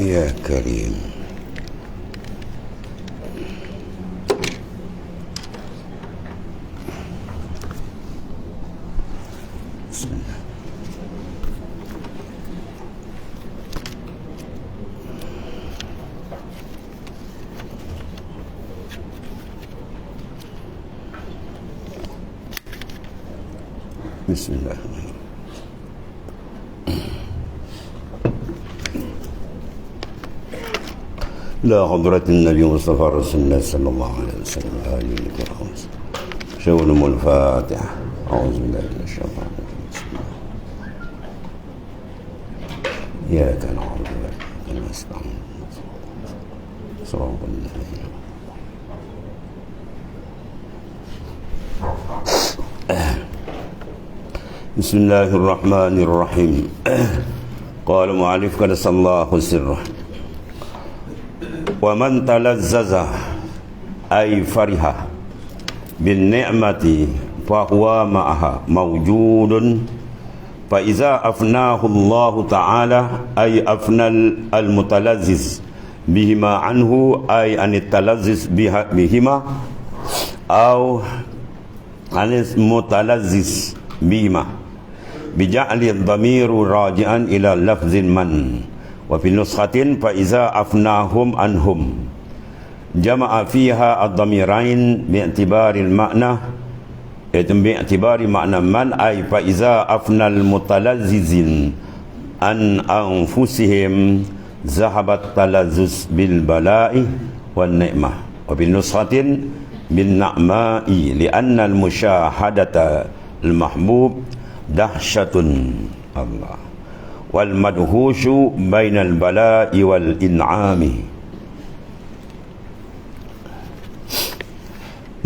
يا كريم. بسم الله. بسم الله. لا حضرة النبي مصطفى رسول الله صلى الله عليه وسلم آله الكرام. شؤون الفاتحة. أعوذ بالله من الشيطان الرجيم. بسم الله. إياك نعبد وإياك نستعين. صراط الذين بسم الله الرحمن الرحيم. قال مؤلف قدس الله سره: ومن تلذذ أي فرح بالنعمة فهو معها موجود، فإذا أفناه الله تعالى أي أفنى المتلذذ بهما عنه أي عن التلذذ بهما أو عن المتلذذ بهما بجعل الضمير راجعا إلى لفظ من. وفي نسخة فإذا أفناهم عنهم جمع فيها الضميرين باعتبار المعنى، باعتبار معنى من أي فإذا أفنى المتلذذين عن أنفسهم ذهب التلذذ بالبلاء والنعمة. وفي نسخة بالنعماء لأن المشاهدة المحبوب دهشة الله والمدهوش بين البلاء والإنعام.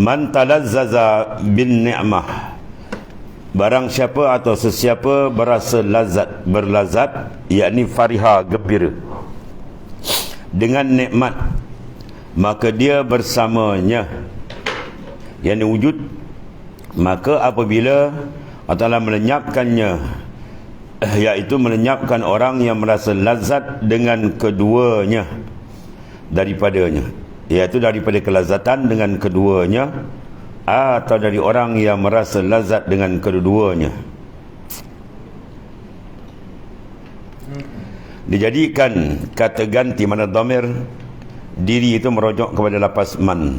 Man talazzaza bin ni'mah, barang siapa atau sesiapa berasa lazat, berlazat, yakni fariha, gembira dengan nikmat, maka dia bersamanya, yakni wujud. Maka apabila Allah Ta'ala melenyapkannya, iaitu melenyapkan orang yang merasa lazat dengan keduanya daripadanya, iaitu daripada kelazatan dengan keduanya, atau dari orang yang merasa lazat dengan kedua-duanya, dijadikan kata ganti mana dhamir diri itu merujuk kepada lafaz man,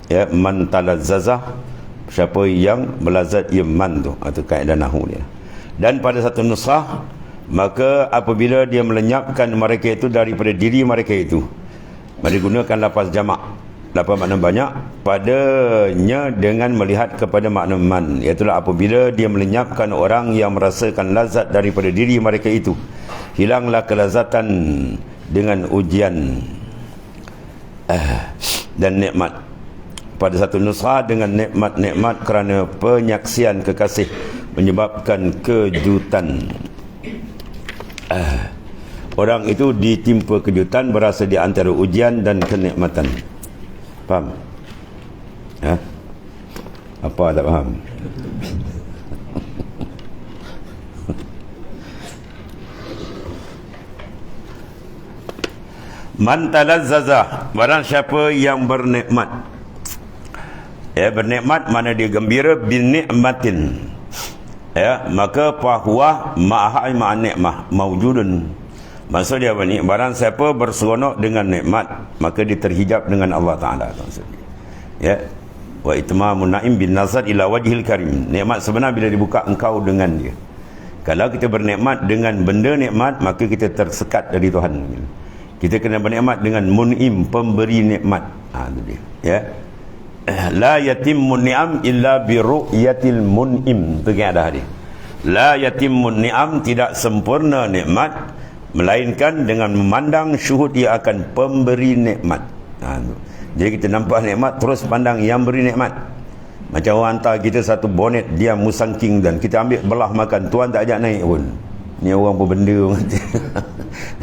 ya, man talazzazah, siapa yang melazat, ia man tu, atau kaedah nahwu dia. Dan pada satu nuskhah, maka apabila dia melenyapkan mereka itu daripada diri mereka itu, mereka gunakan lafaz jamak, lafaz makna banyak padanya dengan melihat kepada makna man, iaitu apabila dia melenyapkan orang yang merasakan lazat daripada diri mereka itu, hilanglah kelazatan dengan ujian dan nikmat. Pada satu nuskhah dengan nikmat-nikmat kerana penyaksian kekasih menyebabkan kejutan. Orang itu ditimpa kejutan berasa di antara ujian dan kenikmatan. Faham? Ha? Apa tak faham? Man talazzaza, barang siapa yang bernikmat, ya, bernikmat mana dia gembira, bin ni'matin, ya, maka fahuwa ma'aha ma'an ni'mah mawjudun. Maksud dia apa ni? Barang siapa berseronok dengan nikmat, maka dia terhijab dengan Allah Ta'ala. Ya, wa itmamun na'im bin nazar ila wajhil karim. Nikmat sebenar bila dibuka engkau dengan dia. Kalau kita bernikmat dengan benda nikmat, maka kita tersekat dari Tuhan. Kita kena bernikmat dengan mun'im, pemberi nikmat. Itu dia, ya. La yatimmun ni'am illa bi ru'yatil mun'im. Itu kaedah dia. La yatimmun ni'am, tidak sempurna nikmat melainkan dengan memandang syuhud ia akan pemberi nikmat. Jadi kita nampak nikmat, terus pandang yang beri nikmat. Macam orang hantar kita satu bonet, dia musangking, dan kita ambil belah makan, tuan tak ajak naik pun. Ni orang pun benda orang kata.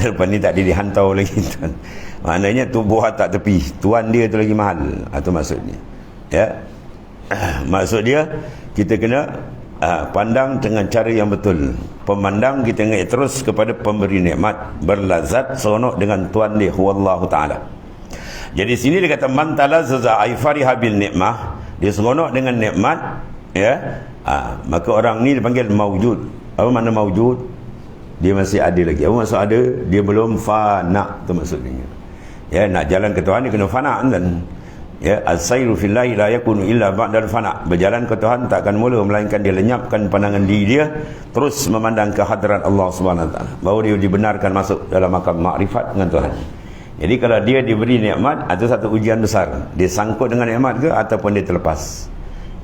Lepas ni tak dihantar lagi, tuan. Maknanya tu buah tak tepi, tuan dia tu lagi mahal. Itu maksudnya, ya. Maksud dia kita kena pandang dengan cara yang betul. pemandang kita ingat terus kepada pemberi nikmat, berlazat seronok dengan Tuhan dia, wallahu taala. Jadi sini dia kata man talazzaza ay fariha bil nikmah, dia seronok dengan nikmat, ya. Maka orang ni dipanggil maujud. Apa makna maujud? Dia masih ada lagi. Apa maksud ada? Dia belum fana, tu maksudnya. Ya, nak jalan ke Tuhan dia kena fana kan. Ya, as-sayru fillahi la yakunu illa ba'dal fana. Berjalan ke Tuhan tak akan mula melainkan dia lenyapkan pandangan diri dia, terus memandang ke hadrat Allah Subhanahu wa taala. Baru dia dibenarkan masuk dalam makam makrifat dengan Tuhan. Jadi kalau dia diberi nikmat, itu satu ujian besar. Dia sangkut dengan nikmat ke ataupun dia terlepas.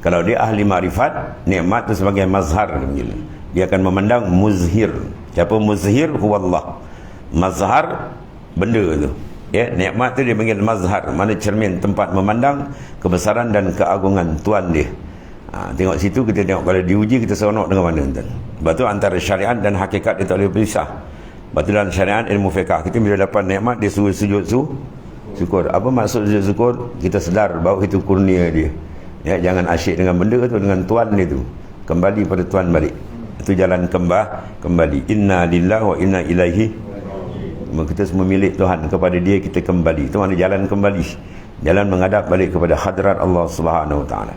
Kalau dia ahli makrifat, nikmat itu sebagai mazhar. Dia akan memandang muzhir. Siapa muzhir? Huwallah. Mazhar benda tu. Ya, nikmat tu dia panggil mazhar, mana cermin tempat memandang kebesaran dan keagungan Tuhan dia. Tengok situ kita tengok kalau diuji kita seronok dengan mana tuan. Sebab tu antara syariat dan hakikat dia tak boleh berpisah. Sebab tu dalam syariat ilmu fiqh kita bila dapat nikmat dia suruh sujud syukur. Apa maksud sujud syukur? Kita sedar bahawa itu kurnia dia. Ya, jangan asyik dengan benda tu, dengan Tuhan dia tu. Kembali pada Tuhan balik. Itu jalan kembali. Inna lillahi wa inna ilaihi. Kita semua milik Tuhan, kepada dia kita kembali. Itu mana jalan kembali, jalan menghadap balik kepada hadrat Allah Subhanahu wa taala.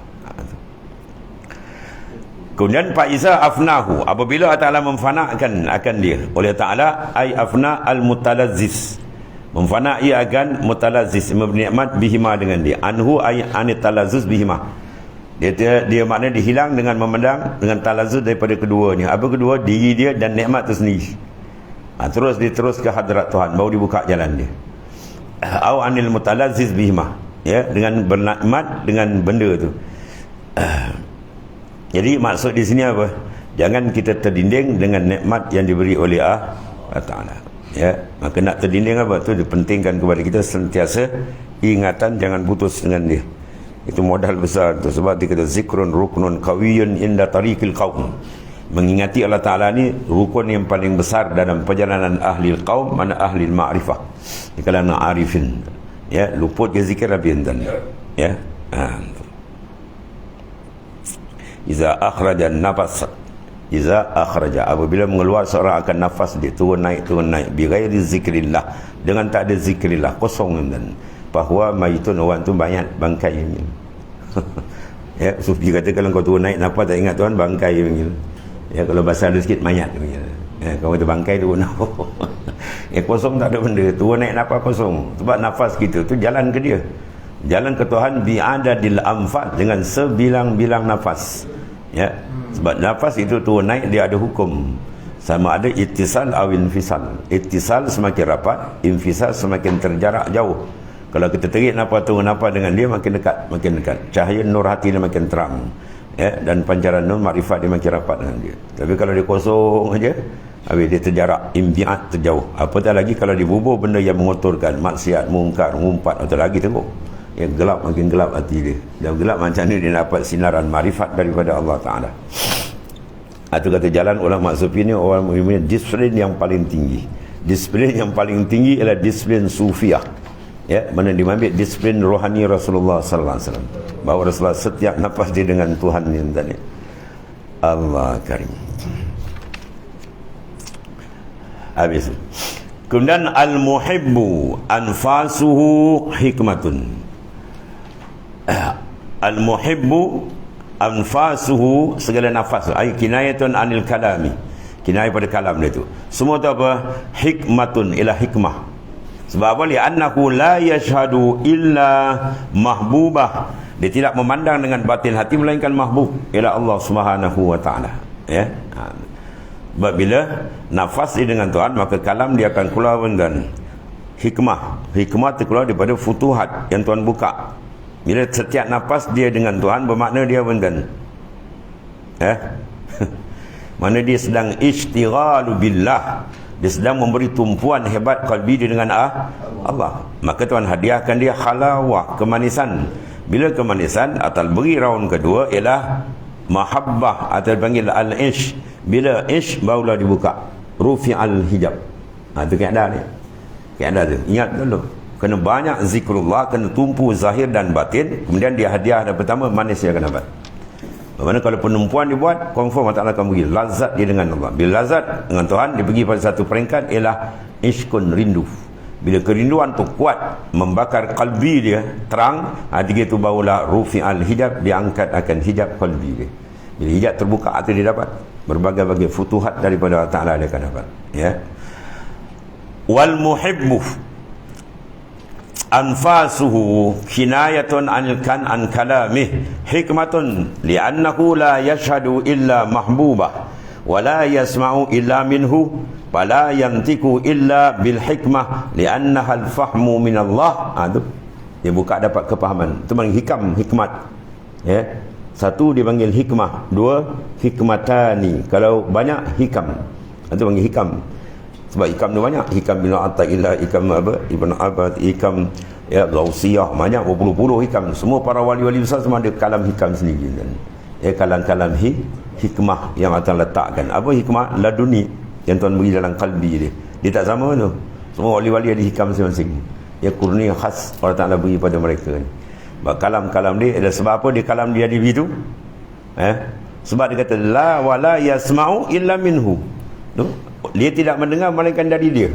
Kemudian Faiza afnahu, apabila Allah Taala memfanakan akan dia oleh Taala, ai afna al mutalazzis, memfanai akan mutalazzis, memberi nikmat bihima dengan dia. Anhu ai anitalazzuz bihima, dia makna dihilang dengan memandang dengan talazzuz daripada keduanya. Apa kedua? Diri dia dan nikmat itu sendiri. Terus diterus ke hadrat Tuhan, baru dibuka jalan dia. Au anil mutalazziz bihima, ya, dengan bernikmat dengan benda tu. Jadi maksud di sini apa? Jangan kita terdinding dengan nikmat yang diberi oleh Allah Taala. Ya, maka nak terdinding apa tu dipentingkan kepada kita sentiasa ingatan, jangan putus dengan dia. Itu modal besar tu, sebab dia kata zikrun ruknun qawiyyun inda tariqil qaum. Mengingati Allah Ta'ala ni rukun yang paling besar dalam perjalanan ahli qaum, mana ahli ma'rifah di kalangan arifin. Ya, luput ke zikir habis tuan. Ya. Iza akhraja nafas, iza akhraja, apabila mengeluar seorang akan nafas dia turun naik bi ghairi zikrillah, dengan tak ada zikrillah, kosong tuan. Bahawa mayitun, orang tu banyak bangkai. Ya, sufi kata kalau kau turun naik nafas tak ingat Tuhan, bangkai panggil. Ya, kalau bahasa ada sikit mayat. Ya, kalau kita bangkai tu ya, kosong, tak ada benda. Turun naik nafas kosong. Sebab nafas kita tu jalan ke dia, jalan ke Tuhan bi'adadil anfas, dengan sebilang-bilang nafas. Ya, sebab nafas itu turun naik dia ada hukum. Sama ada ittisal atau infisal. Ittisal semakin rapat, infisal semakin terjarak jauh. Kalau kita tarik nafas turun nafas dengan dia, makin dekat. Cahaya nur hati dia makin terang. Ya, dan pancaran nur makrifat dia makin rapat dengan dia. Tapi kalau dia kosong aja, habis dia terjarak, imbiat, terjauh. Apatah lagi kalau dibubur benda yang mengotorkan, maksiat, mungkar, ngumpat, atau lagi tengok. Ya, gelap, makin gelap hati dia. Dan gelap macam ni dia dapat sinaran makrifat daripada Allah Ta'ala. Itu kata jalan ulama sufi ni, orang punya disiplin yang paling tinggi. Disiplin yang paling tinggi ialah disiplin sufiah. Ya, mana diambil disiplin rohani Rasulullah sallallahu alaihi wasallam. Bahawa Rasulullah setiap nafas dia dengan Tuhan ni tadi. Allah karim. Habis. Kemudian al-muhibbu anfasuhu hikmatun. Al-muhibbu anfasuhu, segala nafas, ay kinayatun anil kalami, kinayah pada kalam dia tu. Semua tu apa? Hikmatun, ila hikmah. Sebab apa? Li'annahu la yashhadu illa mahbubah. Dia tidak memandang dengan batin hati melainkan mahbub, ila Allah Subhanahu wa taala. Ya. Sebab bila nafas dia dengan Tuhan, maka kalam dia akan keluar dengan hikmah. Hikmah itu keluar daripada futuhat yang Tuhan buka. Bila setiap nafas dia dengan Tuhan, bermakna dia benden. Mana dia sedang istighalu billah. Dia sedang memberi tumpuan hebat kalbi dia dengan Allah. Maka Tuhan hadiahkan dia halawah, kemanisan. Bila kemanisan, atau beri raun kedua ialah mahabbah, atau panggil al-ish. Bila ish, barulah dibuka rufi'al hijab. Itu keadaan ni. Keadaan tu, ingat dulu, kena banyak zikrullah, kena tumpu zahir dan batin. Kemudian dia hadiah yang pertama, manis dia akan dapat. Mana kalau perempuan dia buat, confirm Allah Ta'ala akan bagi lazat dia dengan Allah. Bila lazat dengan Tuhan, dia pergi pada satu peringkat ialah iskun, rindu. Bila kerinduan tu kuat, membakar kalbi dia terang, dia tu barulah rufi'al hijab, dia angkat akan hijab kalbi dia. Bila hijab terbuka, hati dia dapat berbagai-bagai futuhat daripada Allah Ta'ala dia akan dapat. Ya. Wal muhibbu anfasuhu kinayatun an kalamih hikmatun li'annahu la yashhadu illa mahbubah wa la yasma'u illa minhu wa la yantiku illa bil hikmah li'annaha al-fahmu min Allah. Tu dia buka dapat kepahaman. Itu panggil hikmat. Ya. Satu dia panggil hikmah, dua hikmatani. Kalau banyak hikam. Itu panggil hikam. Sebab hikam tu banyak. Hikam bin Athaillah, hikam apa? Ibn Abbas, hikam ya Ghausiyah, banyak berpuluh-puluh hikam. Semua para wali-wali besar semua ada kalam hikam sendiri kan. Ya, kalam-kalam hikmah yang Allah letakkan. Apa hikmah? Laduni yang Tuhan beri dalam kalbi dia. Dia tak sama tu. Semua wali-wali ada hikam masing-masing. Ya, kurnia khas Allah Ta'ala beri pada mereka ni. Sebab kalam-kalam dia, sebab apa dia kalam dia ada begitu? Sebab dia kata la wala yasma'u illa minhu. Tu dia tidak mendengar melainkan dari dia.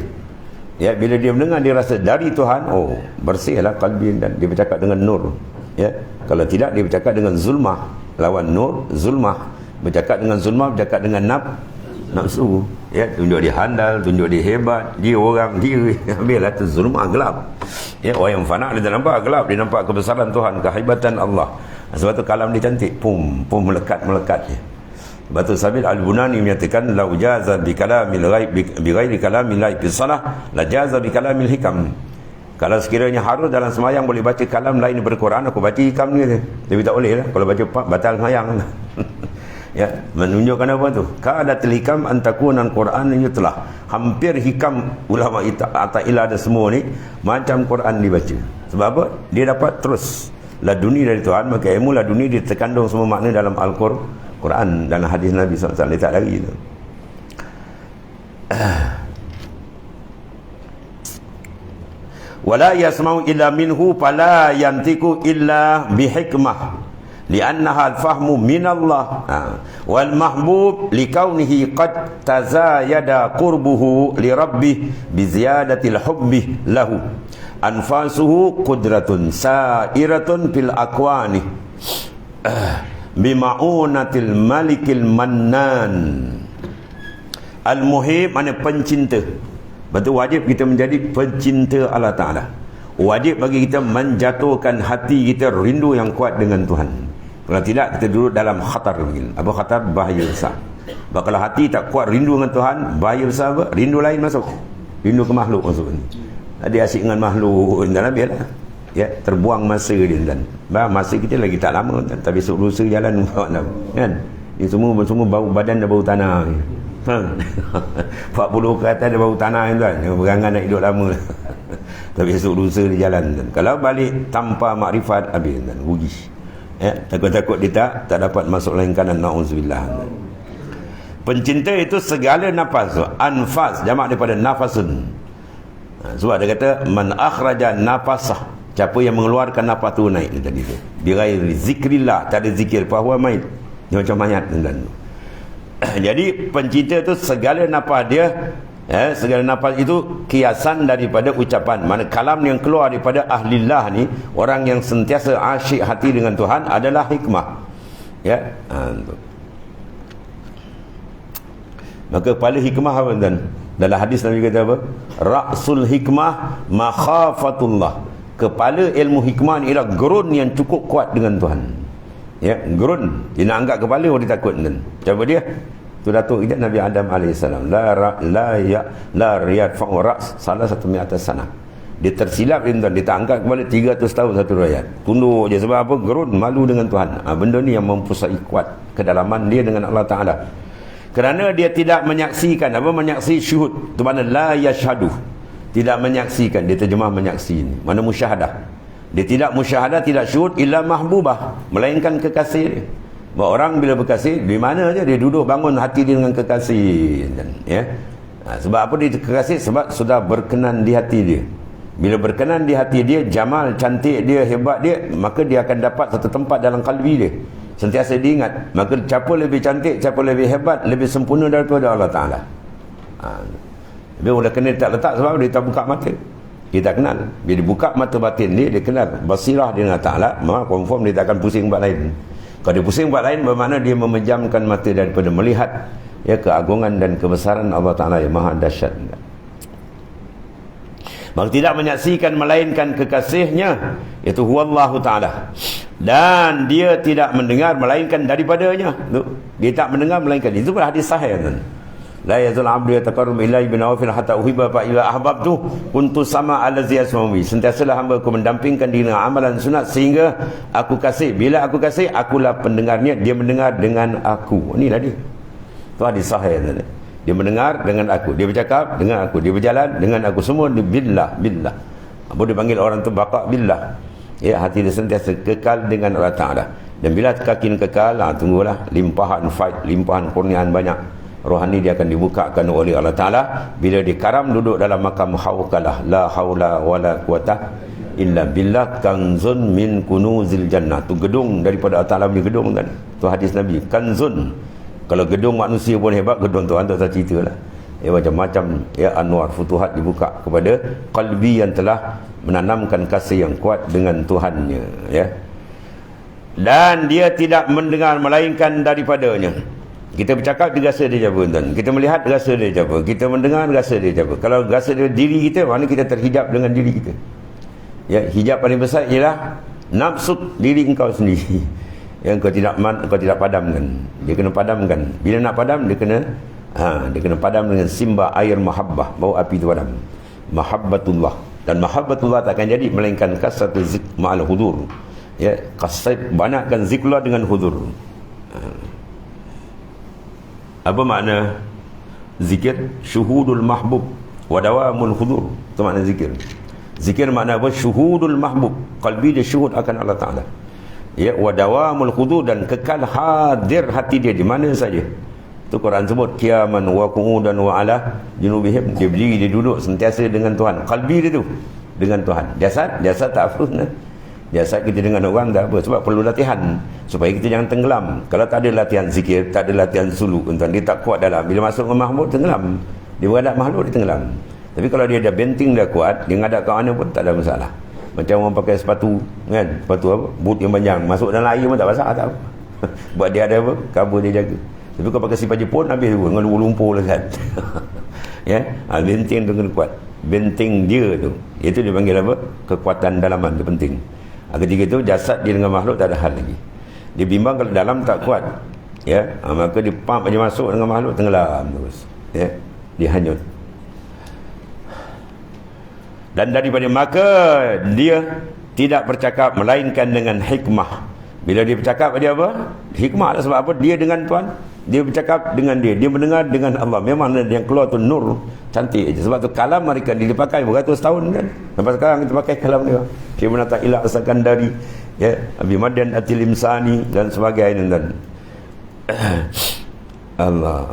Ya, bila dia mendengar dia rasa dari Tuhan, oh bersihlah kalbi dan dia bercakap dengan nur. Ya, kalau tidak dia bercakap dengan zulmah, lawan nur zulmah. Bercakap dengan zulmah, bercakap dengan nafsu. Ya, tunjuk dia handal, tunjuk dia hebat, dia orang dia habislah tu zulmah, gelap. Ya, orang yang fana dia tak nampak gelap, dia nampak kebesaran Tuhan, kehebatan Allah. Sebab tu kalam dia cantik, pum melekat je. Batu Sabil Al-Bunani menyatakan lau jaza bi kalamil ghaib bi ghairi kalamil laib fi salah la jaza bi kalamil hikam. Kalau sekiranya harus dalam semayang boleh baca kalam lain daripada Quran, aku baca hikam ni. Tapi tak boleh lah. Kalau baca batal semayang. Ya, menunjukkan apa tu? Ka'adatul hikam antakunan Quran yutlah. Hampir hikam ulama Athaillah ada semua ni macam Quran dibaca. Sebab apa? Dia dapat terus laduni dari Tuhan, maka ilmu laduni dia terkandung semua makna dalam Al-Quran dan hadis Nabi SAW. Dia tak lagi tu. Wala yasma'u illa minhu fala yantiku illa bihikmah li'annaha al-fahmu minallah. Wal mahbub likaunihi qad tazayada qurbuhu li rabbih bi ziyadatil hubbi lahu. Anfasuhu qudratun sa'iratun fil akwani bima'unatil malikil mannan. Al-muhib mana pencinta. Betul, wajib kita menjadi pencinta Allah Ta'ala. Wajib bagi kita menjatuhkan hati kita rindu yang kuat dengan Tuhan. Kalau tidak, kita duduk dalam khatar. Apa khatar? Bahaya besar. Sebab kalau hati tak kuat rindu dengan Tuhan, bahaya besar apa? Rindu lain masuk. Rindu ke makhluk masuk. Dia asyik dengan makhluk dalam biarlah. Ya, terbuang masa dia dan masa kita lagi tak lama dan tapi esok lusa jalan kan. Ini semua bau badan dah bau tanah. 40 ke atas dah bau tanah kan. Berangan nak hidup lama. Tapi esok lusa dia jalan dan kalau balik tanpa makrifat habis dan rugi. Ya, takut-takut dia tak dapat masuk lain kanan, naudzubillah. Pencinta itu segala nafas, anfas jamak daripada nafasun. Sebab dia kata man akhraja nafasah, siapa yang mengeluarkan nafas tu naik dia tadi tu. Bighairi zikrillah, tak ada zikir, fahuwa mayit. Dia macam mayat dan jadi pencinta tu segala nafas dia, segala nafas itu kiasan daripada ucapan. Mana kalam yang keluar daripada ahlillah ni, orang yang sentiasa asyik hati dengan Tuhan adalah hikmah. Ya. Maka kepala hikmah apa tuan? Dalam hadis Nabi kata apa? Ra'sul hikmah makhafatullah. Kepala ilmu hikmah ni ialah gerun yang cukup kuat dengan Tuhan. Ya, gerun. Dia nak angkat kepala, dia takut tuan. Siapa dia? Tu datuk kita Nabi Adam AS. La riyadfa'u ra's salah satu mi'atas sana. Dia tersilap dia tuan. Dia tak angkat kepala 300 tahun satu rayat. Tunduk je sebab apa? Gerun, malu dengan Tuhan. Benda ni yang mempunyai kuat kedalaman dia dengan Allah Ta'ala. Kerana dia tidak menyaksikan. Apa menyaksi? Syuhud. Itu mana la yashhadu, tidak menyaksikan. Dia terjemah menyaksi ni. Mana musyahadah. Dia tidak musyahadah, tidak syuhud illa mahbubah, melainkan kekasih dia. Bahawa orang bila berkasih, di mana je dia duduk bangun hati dia dengan kekasih. Ya. Sebab apa dia kekasih? Sebab sudah berkenan di hati dia. Bila berkenan di hati dia, jamal, cantik dia, hebat dia, maka dia akan dapat satu tempat dalam kalbi dia. sentiasa diingat, maka siapa lebih cantik, siapa lebih hebat, lebih sempurna daripada Allah Ta'ala. Dia boleh kena tak letak sebab dia tak buka mata. Kita kenal. Bila buka mata batin dia kenal. Basirah dia dengan Ta'ala, maka confirm dia tak akan pusing buat lain. Kalau dia pusing buat lain, bermakna dia memejamkan mata daripada melihat keagungan dan kebesaran Allah Ta'ala yang maha dahsyat. Maka tidak menyaksikan melainkan kekasihnya, iaitu huwallahu ta'ala. Dan dia tidak mendengar melainkan daripadanya. Dia tak mendengar melainkan. Itu pun hadis sahih kan. La yazul abdu yataqarrab ilaihi bin nawafil hatta uhibba fa ila ahbabtu kuntu sama allazi yasmawi. Sentiasalah hamba aku mendampingkan diri dengan amalan sunat sehingga aku kasih. Bila aku kasih, akulah pendengarnya, dia mendengar dengan aku. Inilah dia. Itu hadis sahih kan. Dia mendengar dengan aku, dia bercakap dengan aku, dia berjalan dengan aku, semua billah. Apa dia panggil orang tu baqa billah. Ya, hati dia sentiasa kekal dengan Allah Ta'ala. Dan bila kaki kekal, tunggulah limpahan faid, limpahan kurniaan banyak. Rohani dia akan dibukakan oleh Allah Ta'ala bila dikaram duduk dalam makam haukalah, la haula wala quwata illa billah, kanzun min kunuzil jannah. Tu gedung daripada Allah Ta'ala punya gedung kan. Tu hadis Nabi, kanzun. Kalau gedung manusia pun hebat, gedung Tuhan tak cerita lah. Macam-macam anwar futuhat dibuka kepada qalbi yang telah menanamkan kasih yang kuat dengan Tuhannya. Dan dia tidak mendengar melainkan daripadanya. Kita bercakap, dia rasa dia jaba tuan. Kita melihat, dia rasa dia jaba. Kita mendengar, dia rasa dia jaba. Kalau rasa dia diri kita, mana kita terhijab dengan diri kita. Hijab paling besar ialah nafsu diri engkau sendiri. Yang kau tidak padamkan. Dia kena padamkan. Bila nak padam, dia kena padam dengan simba air mahabbah, bau api itu padam. Mahabbatullah. Dan mahabbatullah tak akan jadi melainkan kasratu zik ma'al hudur. Banyakkan zikrullah dengan hudur. Apa makna zikir? Syuhudul mahbub wa dawamul hudur. Itu makna zikir. Zikir makna apa? Syuhudul mahbub. Qalbi dia syuhud akan Allah Ta'ala. Wa dawamul khudu, dan kekal hadir hati dia di mana saja. Itu Quran sebut qiyaman wa qu'udan wa ala junubihim. Dia berdiri, dia duduk sentiasa dengan Tuhan. Qalbi dia tu dengan Tuhan. Jasad tak afrus nah. Jasad kita dengan orang tak apa, sebab perlu latihan supaya kita jangan tenggelam. Kalau tak ada latihan zikir, tak ada latihan suluk, tuan, dia tak kuat dalam. Bila masuk ke mahmud, tenggelam. Dia beradab makhluk, dia tenggelam. Tapi kalau dia ada benting dah kuat, dia ngadap kat mana pun tak ada masalah. Macam orang pakai sepatu kan, sepatu apa, boot yang panjang, masuk dalam air pun tak basah, tak apa. Buat dia ada apa, cover dia jaga. Tapi kalau pakai sifat Jepun, habis tu dengan lumpur lah kan. Benting tu kena kuat. Benting dia tu, itu dia panggil apa, kekuatan dalaman tu penting. Ketika itu jasad dia dengan makhluk tak ada hal lagi. Dia bimbang kalau dalam tak kuat, maka dia pump aja masuk dengan makhluk, tenggelam terus. Dia hanyut. Dan daripada maka dia tidak bercakap melainkan dengan hikmah. Bila dia bercakap, dia apa? Hikmah lah. Sebab apa? Dia dengan Tuhan, dia bercakap dengan dia mendengar dengan Allah. Memang yang keluar tu nur, cantik je. Sebab tu kalam mereka dia pakai beratus tahun kan. Sampai sekarang kita pakai kalam dia. Dia menata ilah asalkan dari Abi Madian Atil Imsani dan sebagainya dan Allah.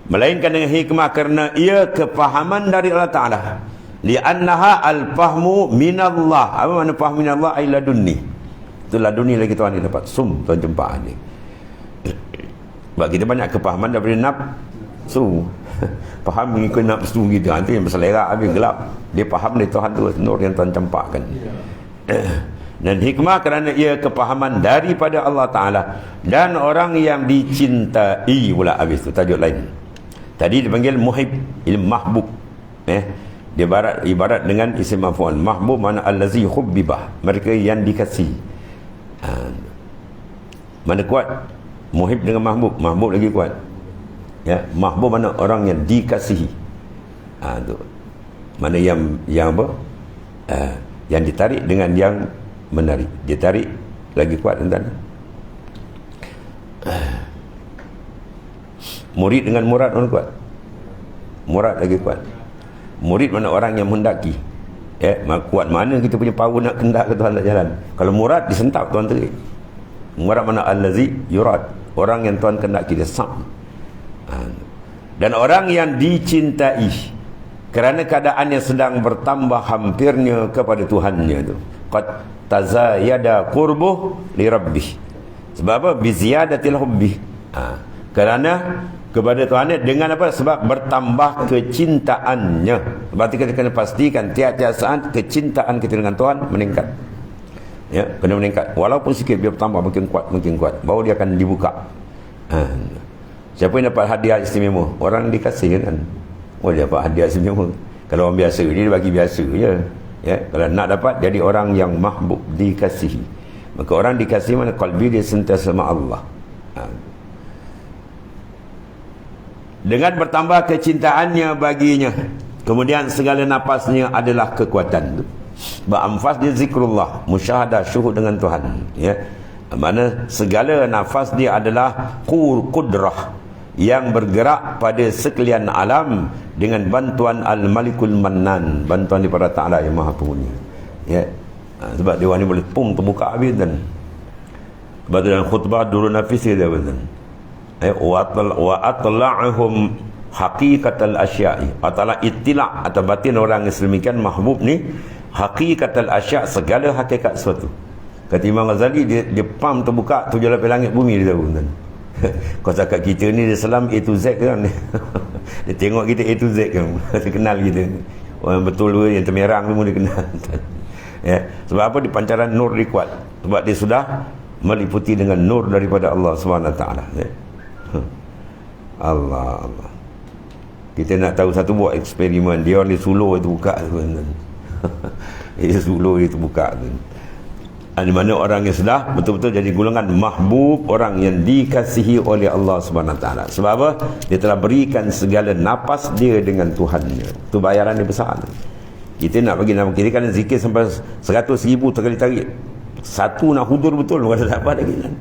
Melainkan dengan hikmah, kerana ia kefahaman dari Allah Ta'ala. Li'annaha al-fahmu minallah. Apa makna fahmu minallah? Ay ladunni. Itu ladunni lagi Tuhan dia dapat. Tuan jumpa ni. Sebab kita banyak kefahaman daripada nafsu. Faham mengikut nafsu gitu. Itu yang berselera, habis gelap. Dia faham dari Tuhan tu, nur yang Tuhan campakkan. Dan hikmah kerana ia kefahaman daripada Allah Ta'ala. Dan orang yang dicintai pula, habis tu tajuk lain. Tadi dipanggil muhib, mahbub. Dia ibarat dengan isim maf'ul. Mahbub mana allazi hubbibah, mereka yang dikasihi. Mana kuat? Muhib dengan mahbub. Mahbub lagi kuat. Mahbub mana orang yang dikasihi. Tu. Mana yang apa? Yang ditarik dengan yang menarik. Dia tarik lagi kuat tuan. Murid dengan murad mana kuat? Murad lagi kuat. Murid mana orang yang mendaki. Kuat mana kita punya power nak kendak ke Tuhan tak jalan. Kalau murad disentap Tuhan terik. Murad mana allazi yurad, orang yang Tuhan kendak kita sam. Dan orang yang dicintai kerana keadaannya sedang bertambah hampirnya kepada Tuhannya tu. Qad tazayada qurbuh li rabbih. Sebab apa? Bi ziyadatil hubbi. Kerana kepada Tuhan dengan apa? Sebab bertambah kecintaannya. Berarti kita kena pastikan tiap-tiap saat kecintaan kita dengan Tuhan meningkat. Ya, kena meningkat. Walaupun sikit dia bertambah, makin kuat. Baru dia akan dibuka. Siapa yang dapat hadiah istimewa? Orang dikasih kan. Oh, dia dapat hadiah istimewa. Kalau orang biasa, dia bagi biasa je. Ya, kalau nak dapat jadi orang yang mahbub, dikasihi. Maka orang dikasihi mana qalbi dia sentiasa sama Allah. Dengan bertambah kecintaannya baginya, kemudian segala napasnya adalah kekuatan. Ba'amfas dia zikrullah, musyahadah, syuhud dengan Tuhan. Ya, mana segala nafas dia adalah qudrah yang bergerak pada sekalian alam dengan bantuan Al-Malikul Mannan, bantuan daripada Ta'ala yang Maha Pengunia. Ya. Sebab dia ni boleh terbuka habis dan sebab dalam khutbah Durun Nafis dia betul. Wa atla'ahum haqiqatal asya'i. Atala ittila' atau batin orang yang sedemikian mahbub ni haqiqatal asya', segala hakikat sesuatu. Kata Imam Ghazali, dia pam terbuka tujuh lapis langit bumi dia tahu kan. Kau cakap kita ni Islam A to Z kan. Dia tengok kita A to Z kan. Dia kenal kita. Orang betul tu yang termerang semua dia kenal. Ya, sebab apa? Di pancaran nur dia kuat. Sebab dia sudah meliputi dengan nur daripada Allah SWT. Ya. Allah. Kita nak tahu satu buat eksperimen. Dia orang di Sulu itu buka tu kan. Dia Sulu itu buka tu. Di mana orang yang sudah betul-betul jadi golongan mahbub, orang yang dikasihi oleh Allah SWT. Sebab apa? Dia telah berikan segala napas dia dengan Tuhannya. Itu bayaran dia besar. Kita nak bagi nama kita kan zikir sampai 100,000 terkali tarik. Satu nak hudur betul, bukan dapat lagi kan.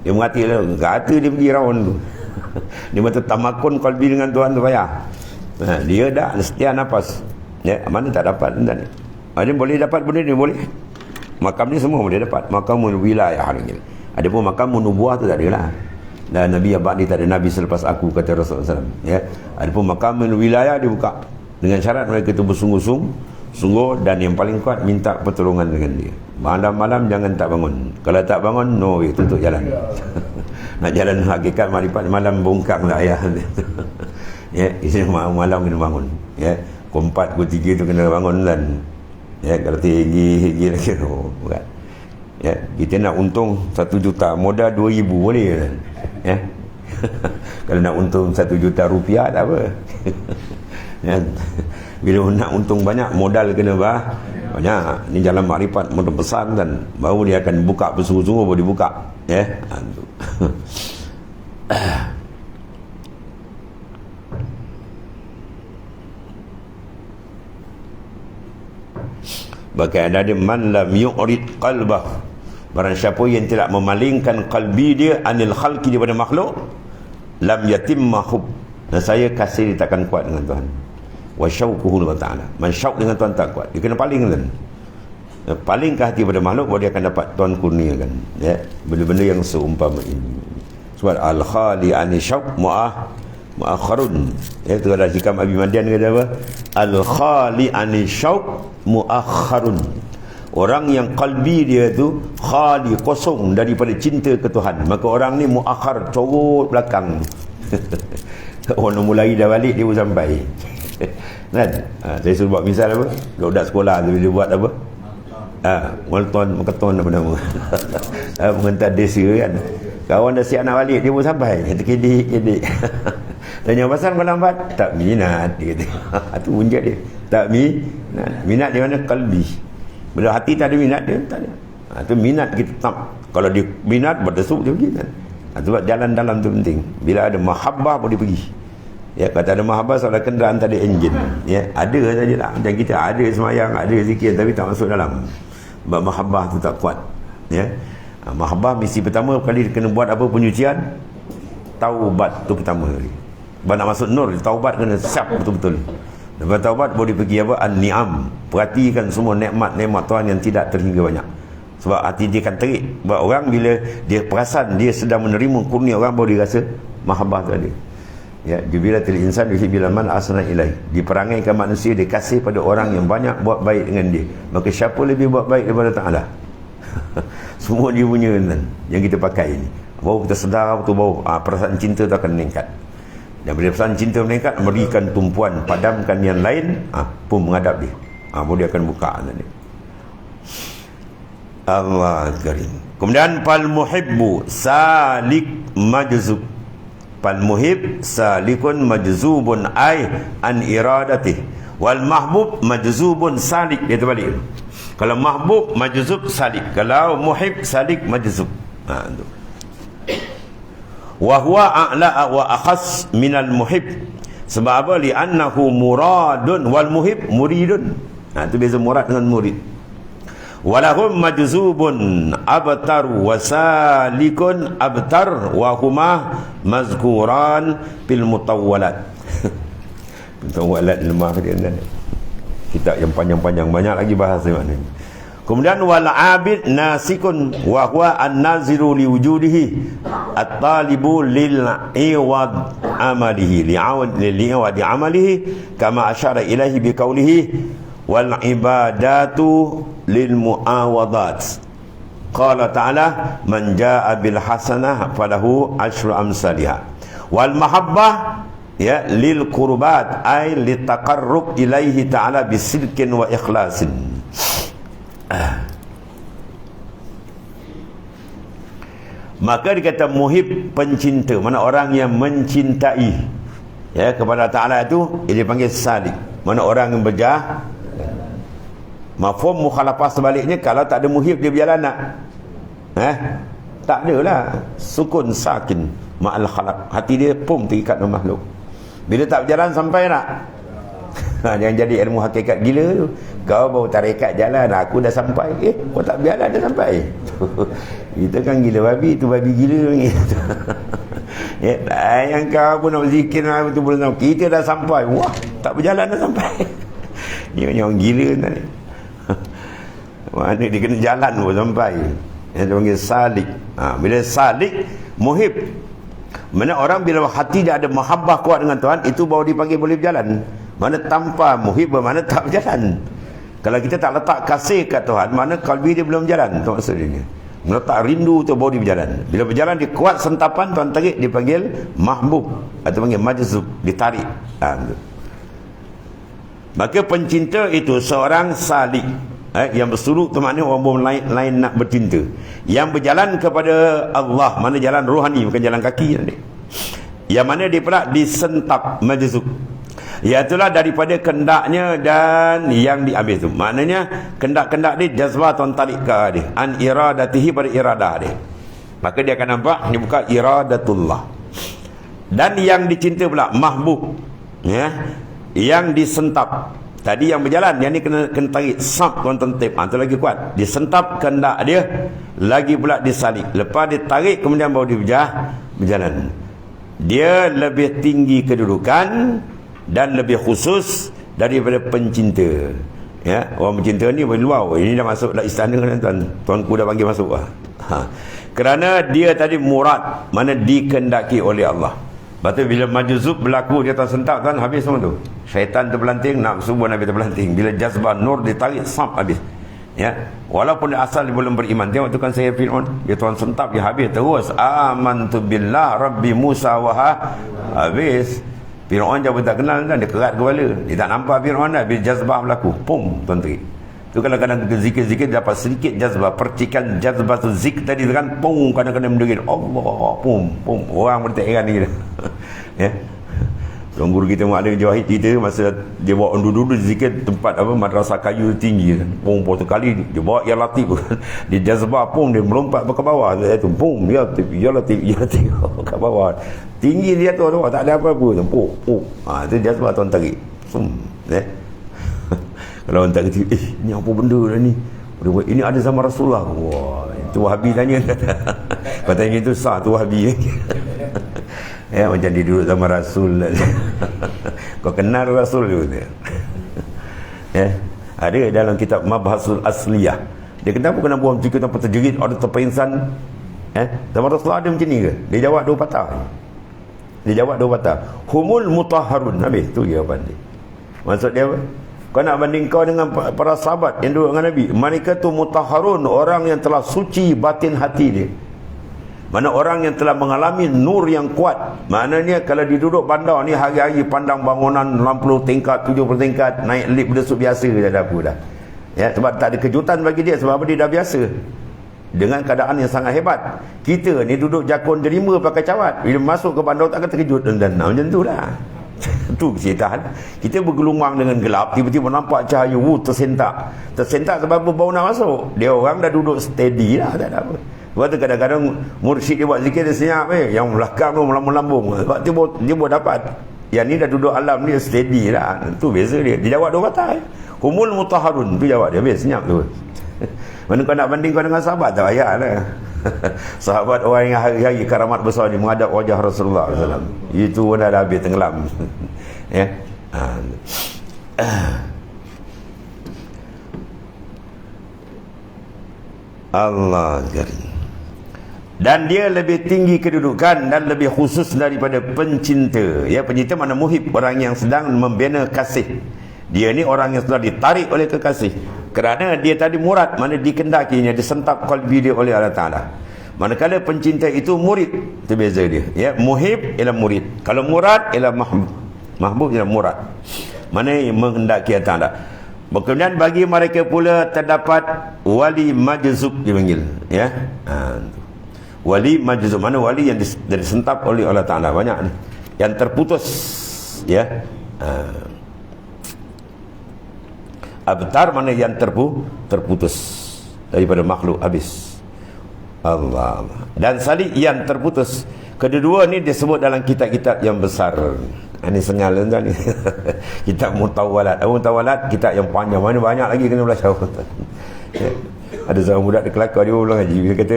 Dia mengati lah, kata dia pergi raun tu. Dia mata tamakun qalbi dengan Tuhan tu payah. Dia dah setia napas. Ya, mana tak dapat ni. Dia boleh dapat benda ni, boleh. Makam ni semua boleh dapat. Makamul wilayah ni. Ada pun makam nubuah tu tak ada lah. Dan Nabi abad ni tak ada Nabi selepas aku, kata Rasulullah SAW. Ya. Ada pun makam wilayah dibuka. Dengan syarat mereka tu bersungguh-sungguh dan yang paling kuat minta pertolongan dengan dia. Malam-malam jangan tak bangun. Kalau tak bangun, no way, tutup jalan. Nak jalan hakikat makrifat malam bongkang lah ayah. Ya, isi malam kena bangun. Ya, pukul 4, pukul 3 tu kena bangun dan ya, kalau tinggi lagi bukan. Ya, kita nak untung 1 juta, modal 2,000 boleh kan? Ya. Kalau nak untung 1 juta rupiah tak apa. Ya. Bila nak untung banyak, modal kena banyak. Ni jalan makrifat modal besar dan baru dia akan buka bersungguh-sungguh, baru dibuka. Ya. Bahkan ada man lam yu'rid qalbah, barang siapa yang tidak memalingkan qalbi dia anil khalqi, daripada makhluk, lam yatimma hub, dan saya kasih dia takkan kuat dengan Tuhan. Wa syauquhu wa ta'ala, man syauq dengan Tuhan tak kuat, dia kena paling kan. Palingkah hati pada makhluk, baru dia akan dapat Tuhan kurniakan. Ya, benda-benda yang seumpama ini. Sebab al-khali ani syauq mu'akharun. Ya, tu ada hikam Abi Madian kata apa? Al-khali ani syauq mu'akharun. Orang yang qalbi dia tu khali, kosong daripada cinta ke Tuhan, maka orang ni mu'akhar, corot belakang. Orang mulai dah balik, dia pun sampai. Kan? Saya suruh buat misal apa? Budak sekolah tu dia buat apa? Makaton apa nama? Pengentar desa kan. Kawan dah siap nak balik, dia pun sampai. Kedik-kedik. Tanya pasal kau lambat? Tak minat, dia kata. Itu punjat dia. Tak minat. Minat di mana? Qalbi. Bila hati tak ada minat, dia tak ada. Itu minat kita tak. Kalau dia minat, berdesuk dia pergi kan. Sebab jalan dalam tu penting. Bila ada mahabbah, boleh pergi. Ya, kata ada mahabbah, soalan kenderaan tak ada enjin. Ya, ada saja lah. Macam kita ada semayang, ada zikir, tapi tak masuk dalam. Sebab mahabbah tu tak kuat. Ya. Mahabbah misi pertama kali kena buat apa? Penyucian. Taubat tu pertama kali. Sebab nak masuk nur, taubat kena siap betul-betul. Lepas taubat boleh pergi apa? An-ni'am. Perhatikan semua nikmat-nikmat Tuhan yang tidak terhingga banyak. Sebab hati dia akan terik. Sebab orang bila dia perasan dia sedang menerima kurnia orang, baru dia rasa mahabbah tu ada. Ya, jubilatil insan yuhibbu man asna ilaih. Diperangaikan manusia dia kasih pada orang yang banyak buat baik dengan dia. Maka siapa lebih buat baik daripada Ta'ala? Semua dia punya yang kita pakai ni. Baru kita sedar betul bau perasaan cinta tu akan meningkat. Dan bila perasaan cinta meningkat, berikan tumpuan, padamkan yang lain, pun menghadap dia. Baru dia akan buka tadi. Allah Karim. Kemudian fal muhibbu salik majzub. Fal muhib salikun majzubun ay an iradatih. Wal mahbub majzubun salik. Dia terbalik. Kalau mahbub majzub salik, kalau muhib salik majzub. Tu. Wa huwa a'la wa akhas minal muhib. Sebab apa? Li'annahu muradun wal muhib muridun. Itu beza murad dengan murid. Walahum majzubun abtar wa salikun abtar wa huma mazkuran fil mutawwalat. Mutawwalat lemah dia kan. Kitab yang panjang-panjang, banyak lagi bahasa mana. Kemudian wal abid nasikun wa huwa an-naziru li wujudihi at-talibu lil iwad amalihi li'awad amalihi kama asyara ilaihi bi qawlihi wal ibadatu lil muawadat. Qala ta'ala man jaa bil hasanah falahu asyru amsalihha. Wal mahabbah ya lil qurbat ay litaqarrub ilaihi ta'ala bisidqin wa ikhlasin. Maka dikata muhib, pencinta, mana orang yang mencintai ya kepada Ta'ala itu, dia dipanggil salik. Mana orang yang berjah. Mafhum mukhalafah sebaliknya, kalau tak ada muhib dia berjalan nak tak ada lah. Sukun sakin ma'al khalaq, hati dia pun terikat dengan makhluk. Bila tak berjalan sampai nak jangan jadi ilmu hakikat gila tu. Kau baru tarekat jalan, aku dah sampai. Kau tak berjalan dah sampai. Kita kan gila babi, tu babi gila ni. Yang kau pun nak berzikir betul-betul, kita dah sampai. Wah, tak berjalan dah sampai. Dia orang gila tadi. Mana dia kena jalan pun sampai. Yang dia panggil salik. Bila salik, muhib. Mana orang bila hati dia ada mahabbah kuat dengan Tuhan, itu baru dipanggil boleh berjalan. Mana tanpa muhib, mana tak berjalan. Kalau kita tak letak kasih kat Tuhan, mana kalbi dia belum berjalan. Itu maksudnya. Meletak rindu tu baru dia berjalan. Bila berjalan dia kuat sentapan, Tuhan tarik, dipanggil mahbub atau panggil majzub, ditarik. Maka pencinta itu seorang salik yang bersuluk tu maknanya orang lain nak bercinta. Yang berjalan kepada Allah, mana jalan rohani, bukan jalan kaki nanti. Yang mana dia pula disentap majzub. Iaitulah daripada kendaknya dan yang diambil tu. Maknanya kendak-kendak dia jazbah Tuhan tarik ke dia. An iradatihi, pada iradah dia. Maka dia akan nampak ni bukan iradatullah. Dan yang dicinta pula mahbub, ya, yang disentap. Tadi yang berjalan, yang ni kena tarik sap Tuhan tentip. Itu lagi kuat. Disentap kendak dia, lagi pula disalik. Lepas ditarik kemudian baru dia berjalan. Dia lebih tinggi kedudukan dan lebih khusus daripada pencinta. Ya, orang pencinta ni boleh luar. Ini dah masuk dalam istana kan tuan. Tuanku dah panggil masuk lah. Kerana dia tadi murad, mana dikendaki oleh Allah. Lepas tu bila majzub berlaku, dia tersentak kan, habis semua tu. Syaitan terpelanting, nafsu pun habis terpelanting. Bila jazbah nur ditarik, sap habis. Ya, walaupun dia asal dia belum beriman. Tengok tu kan saya Fir'aun, dia tuan sentap dia habis terus. Amantu billah rabbi Musa wa habis. Fir'aun jauh tak kenal kan, dia kerat kepala. Dia tak nampak Fir'aun dah, bila jazbah berlaku, pum, tuan terik. Tu kadang-kadang kita zikir-zikir dapat sedikit jazbah, percikan jazbah tu zik tadi kan, pum, kadang-kadang menderit Allah, pum, pum, orang berdetak heran ni. Ya. Tuan guru kita Mu'alim Jawahid cerita masa dia bawa duduk zikir tempat apa madrasah kayu tinggi, pum, satu kali dia bawa ya latif, dia jazbah pum, dia melompat ke bawah tu, pum, ya latif, ya latif, ya latif ke bawah, tinggi dia tu, tak ada apa-apa, pum, pum. Tu jazbah tuan tarik, kalau orang tak kata, ni apa benda dah ni? Ini ada sama Rasulullah. Wah, itu Wahabi tanya. Kau tanya itu sah, tu Wahabi. Ya, macam dia duduk sama Rasul. Kau kenal Rasul tu. Ya, ada dalam kitab Mabhasul Asliyah. Dia kenapa kena buang cerita tanpa terjerit, ada terpinsan. Sama Rasulullah ada macam ni ke? Dia jawab dua patah. Humul mutahharun. Habis tu jawapan dia. Maksud dia apa? Kau nak banding kau dengan para sahabat yang duduk dengan Nabi. Mereka tu mutahharun, orang yang telah suci batin hati dia. Mana orang yang telah mengalami nur yang kuat. Maknanya kalau dia duduk bandar ni hari-hari pandang bangunan 60 tingkat, 70 tingkat, naik lift berdesuk biasa dah ada apa dah. Ya, sebab tak ada kejutan bagi dia, sebab dia dah biasa dengan keadaan yang sangat hebat. Kita ni duduk jakun derima pakai cawat, bila masuk ke bandar tak akan terkejut dan macam tu lah. Tu cerita. Kita bergelumang dengan gelap, tiba-tiba nampak cahaya, tersentak sebab baru nak masuk. Dia orang dah duduk steady lah, tak ada apa. Sebab tu kadang-kadang mursyid dia buat zikir dia senyap, yang belakang tu melambung-lambung. Sebab tu dia buat dapat. Yang ni dah duduk alam dia steady lah. Tu biasa dia. Dia jawab dua kata. Humul mutahharun, tu jawab dia. Biasa senyap tu. Mana kau nak banding kau dengan sahabat, tak payah lah. Sahabat orang yang hari-hari karamat besar ni menghadap wajah Rasulullah SAW. Itu pun dah habis tenggelam. Ya. Allah Karim. Dan dia lebih tinggi kedudukan dan lebih khusus daripada pencinta. Ya, pencinta mana muhib, orang yang sedang membina kasih. Dia ni orang yang sudah ditarik oleh kekasih. Kerana dia tadi murad, mana dikendakinya, disentap qalbi dia oleh Allah Ta'ala. Manakala pencinta itu murid, itu beza dia. Ya, muhib ialah murid. Kalau murad ialah mahbub. Mahbub ialah murad. Mana yang menghendaki Allah Ta'ala. Kemudian bagi mereka pula terdapat wali majzub dipanggil. Ya. Wali majzub, mana wali yang disentap oleh Allah Ta'ala. Banyak ni. Yang terputus. Ya. Abtar mana yang terputus daripada makhluk habis. Allah. Dan salik yang terputus. Kedua-dua ni disebut dalam kitab-kitab yang besar. Ini sengal tuan ni. Kitab Mutawalat. Mutawalat kitab yang panjang. Mana banyak lagi kena belajar. Ada seorang budak di Kelakar, dia ulang haji. Dia kata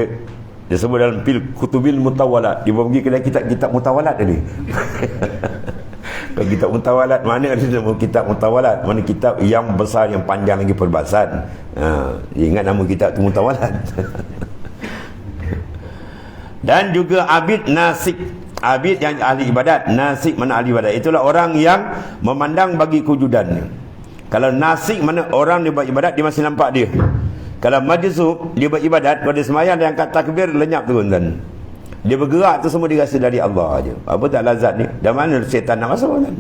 dia sebut dalam pil kutubil Mutawalat. Dia pergi kedai kitab Mutawalat tadi. Kitab Mutawalat, mana ada nama kitab Mutawalat? Mana kitab yang besar, yang panjang lagi perbahasan. Ingat nama kitab tu Mutawalat. Dan juga abid nasik. Abid yang ahli ibadat. Nasik mana ahli ibadat? Itulah orang yang memandang bagi kewujudannya. Kalau nasik mana orang dia buat ibadat, dia masih nampak dia. Kalau majzub, dia buat ibadat, kalau dia semayang, dia angkat takbir, lenyap turun kan. Dia bergerak tu semua dirasa dari Allah aja. Apa tak lazat ni? Dan mana syaitan nak masuk kan?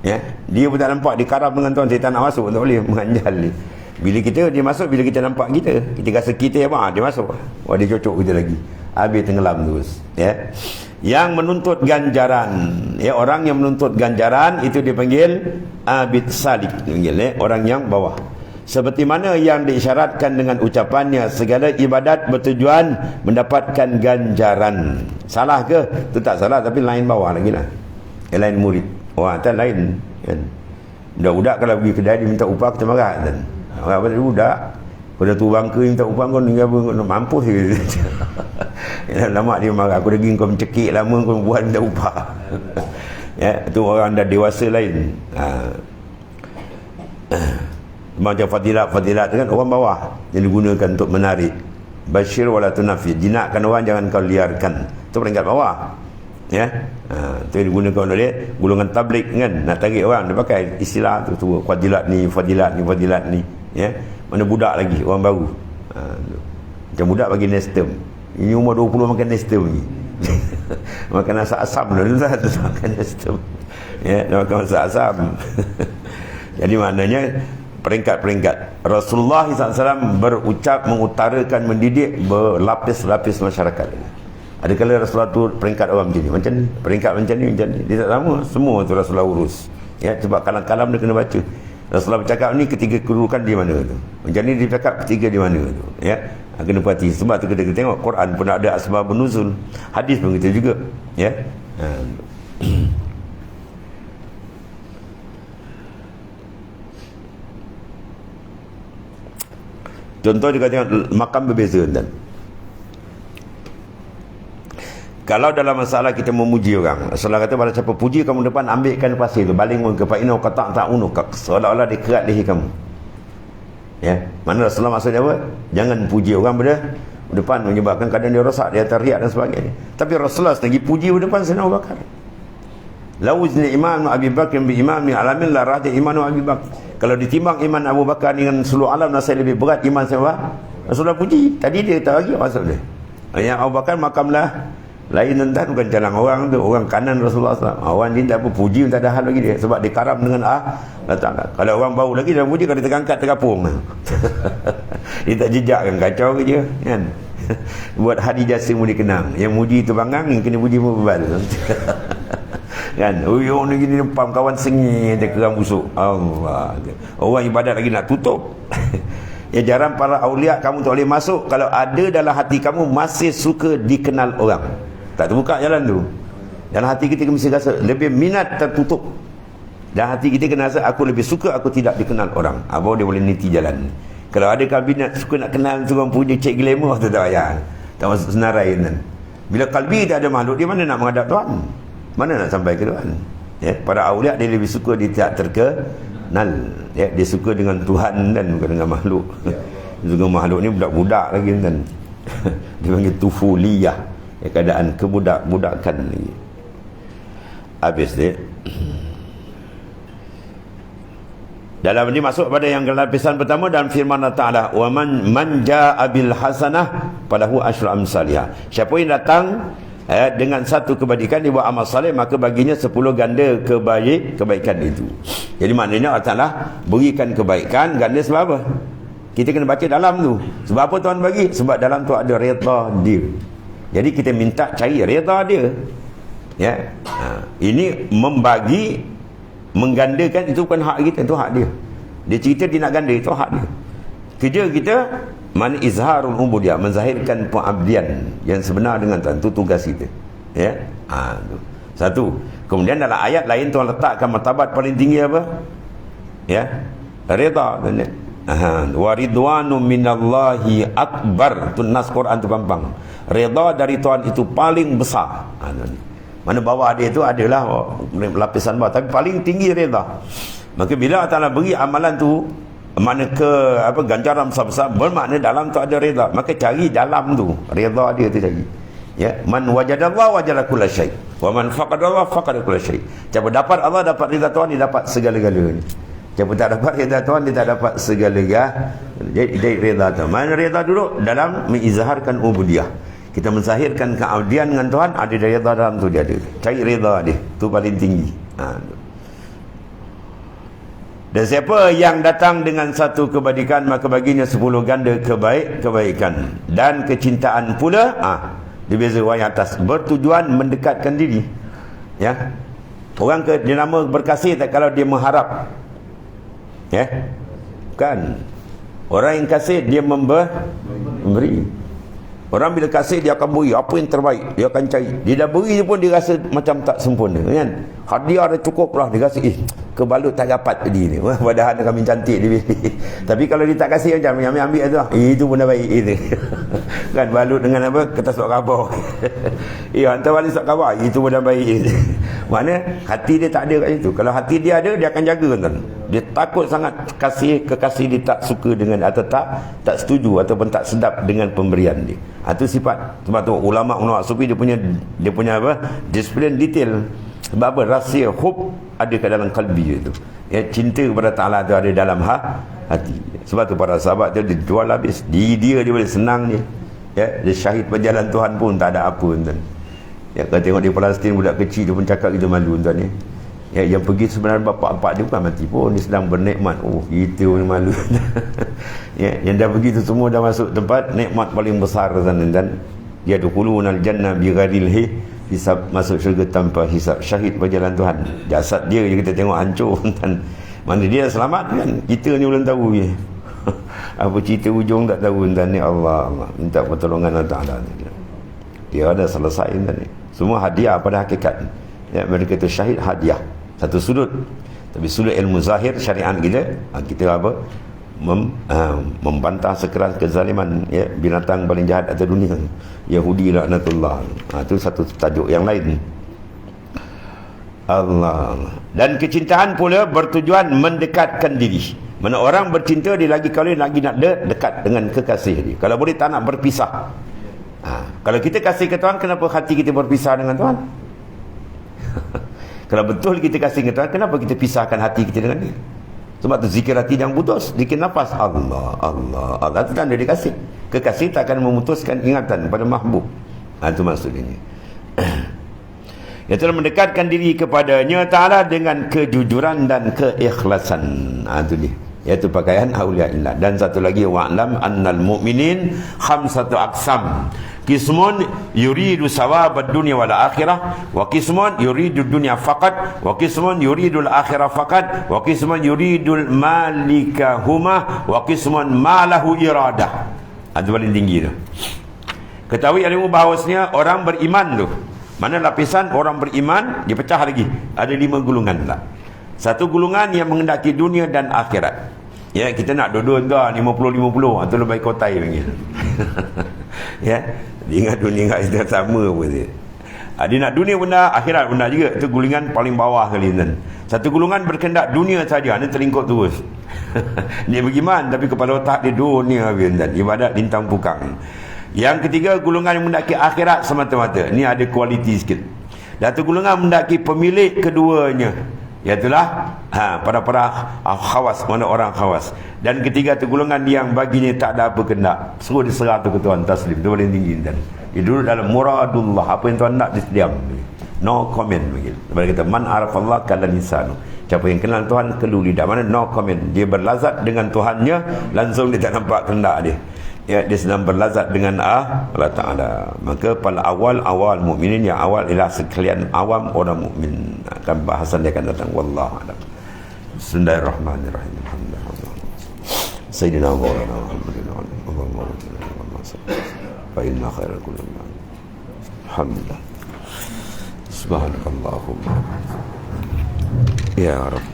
Ya, dia pun tak nampak, dia karam dengan tuan, syaitan nak masuk, tak boleh menganjal dia. Bila kita dia masuk, bila kita nampak kita rasa kita apa, dia masuk. Wah, dia cocok kita lagi. Habis tenggelam terus. Ya. Yang menuntut ganjaran. Ya, orang yang menuntut ganjaran itu dipanggil abid salik, dipanggil orang yang bawah. Seperti mana yang diisyaratkan dengan ucapannya, segala ibadat bertujuan mendapatkan ganjaran. Salah ke? Itu tak salah, tapi lain bawah lagi lah. Lain murid. Wah, tak lain kan. Budak-budak kalau pergi kedai dia minta upah, kita marah kan. Orang pada budak pada tu bangka minta upah, kau ni apa, kau mampus ke? Lama dia marah, aku lagi kau mencekik lama, kau buat minta upah. Ya, tu orang dah dewasa lain. Macam fadilat kan orang bawah yang digunakan untuk menarik. Bashir wala tunafi, jinakkan orang, jangan kau liarkan. Itu peringkat bawah. Ya. Itu yang digunakan oleh golongan tabligh kan, nak tarik orang, dia pakai istilah tu fadilat ni, fadilat ni. Ya. Mana budak lagi, orang baru. Macam budak bagi nestem. Ini umur 20 makan nestem ni. Makan nasi asam dulu lah, makan nestem. Ya, makan nasi asam. Jadi maknanya peringkat-peringkat. Rasulullah SAW berucap, mengutarakan, mendidik berlapis-lapis masyarakat. Adakala Rasulullah tu peringkat orang macam ni, macam ni, peringkat macam ni. Dia tak sama, semua tu Rasulullah urus. Ya, sebab kalam-kalam dia kena baca. Rasulullah bercakap ni ketiga kedudukan di mana tu. Macam ni dia bercakap ketiga di mana tu. Ya, kena perhati. Sebab tu kita tengok Quran pun ada asbabun nuzul. Hadis pun kita juga. Ya. Contoh juga tengok makam berbeza kan. Kalau dalam masalah kita memuji orang, Rasulullah kata pada siapa puji kamu depan, ambilkan pasir tu, baling ke fa'inau qata' ta'unuk, seolah-olah dia kerat leher kamu. Ya, mana Rasulullah maksudnya apa? Jangan puji orang pada depan, menyebabkan keadaan dia rosak, dia teriak dan sebagainya. Tapi Rasulullah lagi puji pada depan Sayyidina Abu Bakar. Lau izni iman Abi Bakr bi imami alamin la raja iman Abi Bakr. Kalau ditimbang iman Abu Bakar dengan seluruh alam, nasihat lebih berat iman siapa? Rasulullah puji. Tadi dia tak lagi maksud dia. Yang Abu Bakar makamlah lain entah, bukan jalan orang tu, orang kanan Rasulullah SAW. Orang ni tak apa, puji tak ada hal lagi dia, sebab dia karam dengan datang. Kalau orang bau lagi dah puji, kalau dia terangkat terkapung. Dia tak jejak kan, kacau ke je kan. Buat hari jasa mu dikenang, yang muji tu bangang, yang kena puji mu bebal. Kan, orang ni gini depan kawan sengih, dia keram busuk. Allah, orang ibadat lagi nak tutup. Ya, jarang para awliya kamu tak boleh masuk kalau ada dalam hati kamu masih suka dikenal orang. Tak terbuka jalan tu. Dalam hati kita mesti rasa lebih minat tertutup. Dalam hati kita kena rasa aku lebih suka aku tidak dikenal orang. Baru dia boleh niti jalan. Kalau ada kabinet suka nak kenal tu orang punya cek glamour tu tak payah. Tak masuk senarai kan. Bila kalbi tak ada makhluk, dia mana nak menghadap Tuhan? Mana nak sampai ke Tuhan? Ya, para awliya dia lebih suka dia tidak terkenal. Ya, dia suka dengan Tuhan dan bukan dengan makhluk. Dengan makhluk ni budak-budak lagi kan. Dia panggil tufuliyah. Ya, keadaan kebudak-budakan lagi. Habis dia. Dalam ini masuk pada yang lapisan pertama dalam firman Allah Ta'ala, wa man jaa bil hasanah falahu asyru amsalihah. Siapa yang datang dengan satu kebajikan, dia buat amal saleh, maka baginya 10 ganda kebaikan itu. Jadi maknanya Allah Ta'ala berikan kebaikan ganda sebab apa? Kita kena baca dalam tu. Sebab apa Tuhan bagi? Sebab dalam tu ada redha dia. Jadi kita minta cari redha dia. Ya. Ini membagi, menggandakan, itu bukan hak kita, itu hak dia. Dia cerita dia nak ganda, itu hak dia. Kerja kita mana izharul ubudiyah, menzahirkan pengabdian yang sebenar dengan Tuhan, itu tugas kita. Ya. Satu. Kemudian dalam ayat lain Tuhan letakkan martabat paling tinggi apa? Ya. Redha. Wa ridwanu minallahi akbar. Tu nas Quran tu gampang. Redha dari Tuhan itu paling besar. Mana bawah dia itu adalah lapisan bawah, tapi paling tinggi redha. Maka bila Allah Ta'ala beri amalan tu, mana ke ganjaran besar-besar, bermakna dalam tu ada redha. Maka cari dalam tu redha dia tu cari. Ya, man wajadallah wajada kullasyai, wa man faqadallah faqada kullasyai. Siapa dapat Allah, dapat redha Tuhan, dia dapat segala-galanya. Siapa tak dapat redha Tuhan, dia tak dapat segala-galanya. Jadi redha tu. Mana redha dulu? Dalam mengizharkan ubudiyah. Kita menzahirkan keabdian dengan Tuhan, ada redha dalam tu dia ada. Cari redha dia, tu paling tinggi. Dan siapa yang datang dengan satu kebajikan, maka baginya 10 ganda kebaikan dan kecintaan pula. Dia beza orang yang atas, bertujuan mendekatkan diri. Ya. Orang dia nama berkasih tak kalau dia mengharap. Ya. Kan. Orang yang kasih dia memberi. Orang bila kasih dia akan beri apa yang terbaik, dia akan cari. Dia dah beri pun dia rasa macam tak sempurna kan. Hadiah dah cukup lah, dia rasa kebalut tak dapat tadi ni. Padahal kami cantik dia. Tapi kalau dia tak kasih macam ambil tu. Itu pun dah baik itu. Kan balut dengan apa? Kertas surat khabar. Hantar balik surat khabar, itu pun dah baik. Makna hati dia tak ada kat situ. Kalau hati dia ada, dia akan jaga kan. Dia takut sangat kekasih dia tak suka dengan atau tak setuju ataupun tak sedap dengan pemberian dia. Itu sifat. Sebab tu ulama sufi dia punya apa? Disiplin detail. Sebab apa? Rahsia hub ada kat dalam kalbi itu. Ya, cinta kepada Ta'ala tu ada dalam hati. Sebab tu para sahabat tu dia jual habis. Dia boleh senang dia. Ya, dia syahid berjalan Tuhan pun tak ada apa tuan. Ya, kalau tengok di Palestin budak kecil tu pun cakap kita malu tuan ni. Ya, yang pergi sebenarnya bapak-bapak dia bukan mati pun, dia sedang bernikmat. Kita pun malu. Ya, yang dah pergi tu semua dah masuk tempat nikmat paling besar sana dan dia dukhulunal jannah bighairil hisab, masuk syurga tanpa hisab, syahid berjalan Tuhan. Jasad dia je kita tengok hancur dan mana dia selamat kan, kita ni belum tahu je. Apa cerita ujung tak tahu dan ni Allah minta pertolongan Allah Ta'ala. Dia ada selesai dan ni semua hadiah pada hakikat. Ya, mereka tu syahid hadiah satu sudut, tapi sudut ilmu zahir syariat kita apa membantah sekeras kezaliman, ya, binatang paling jahat atas dunia Yahudi laknatullah. Itu satu tajuk yang lain. Allah. Dan kecintaan pula bertujuan mendekatkan diri. Mana orang bercinta dia lagi nak dekat dengan kekasih dia. Kalau boleh tak nak berpisah. Kalau kita kasih ke Tuhan, kenapa hati kita berpisah dengan Tuhan? Kalau betul kita kasih dengan Tuhan, kenapa kita pisahkan hati kita dengan dia? Sebab tu zikir hati yang putus, zikir nafas, Allah, Allah, Allah, itu tanda dia kasih. Kekasih tak akan memutuskan ingatan pada mahbub. Itu maksudnya. Iaitu mendekatkan diri kepadanya Ta'ala dengan kejujuran dan keikhlasan. Itu dia. Iaitu pakaian awliyaillah. Dan satu lagi, wa'lam annal mu'minin khamsatu aqsam. Qismun yuridu sawabad dunya wal akhirah, wa qismun yuridu dunya faqat, wa qismun yuridul akhirah faqat, wa qismun yuridul malikahuma, wa qismun malahu iradah. Itu paling tinggi tu. Ketahui ilmu bahawasanya orang beriman tu, mana lapisan orang beriman dipecah lagi. Ada 5 golongan lah. Satu golongan yang mengendaki dunia dan akhirat. Ya, kita nak dua-dua dah 50-50. Itu lebih kotai panggil. Ya, dia ingat dunia ingat kita sama pun dia. Dia nak dunia benar, akhirat benar juga. Itu golongan paling bawah kali ni. Satu golongan berkendak dunia saja, dia terlingkup terus. Dia beriman tapi kepala otak dia dunia dan ibadat lintang pukang. Yang ketiga, golongan yang mendaki akhirat semata-mata. Ni ada kualiti sikit. Dan tu golongan mendaki pemilik keduanya, iaitulah para khawas, mana orang khawas. Dan ketiga tu golongan yang baginya tak ada apa kendak, suruh diserah tu ke Tuhan, taslim. Tu paling tinggi dan dia duduk dalam muradullah, apa yang Tuhan nak disediam, no comment begitu. Sebab kata man arafallah kalan insanu, siapa yang kenal Tuhan kelu lidah. Mana no comment, dia berlazat dengan Tuhannya, langsung dia tak nampak kendak dia. Ya, dia sedang berlazat dengan Allah Ta'ala. Maka pada awal mukminin yang awal ialah sekalian awam orang mukmin. Akan bahasan dia akan datang. Wallahu a'lam. Bismillahirrahmanirrahim. Alhamdulillah. Sayyidina Maulana Muhammadin wa alihi wa sahbihi. Fa inna khairal kulli. Alhamdulillah. Subhanakallahumma. Ya Rabb.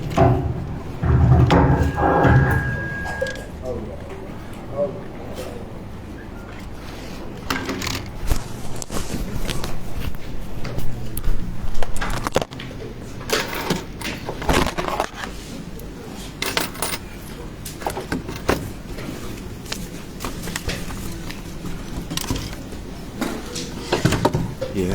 Yeah.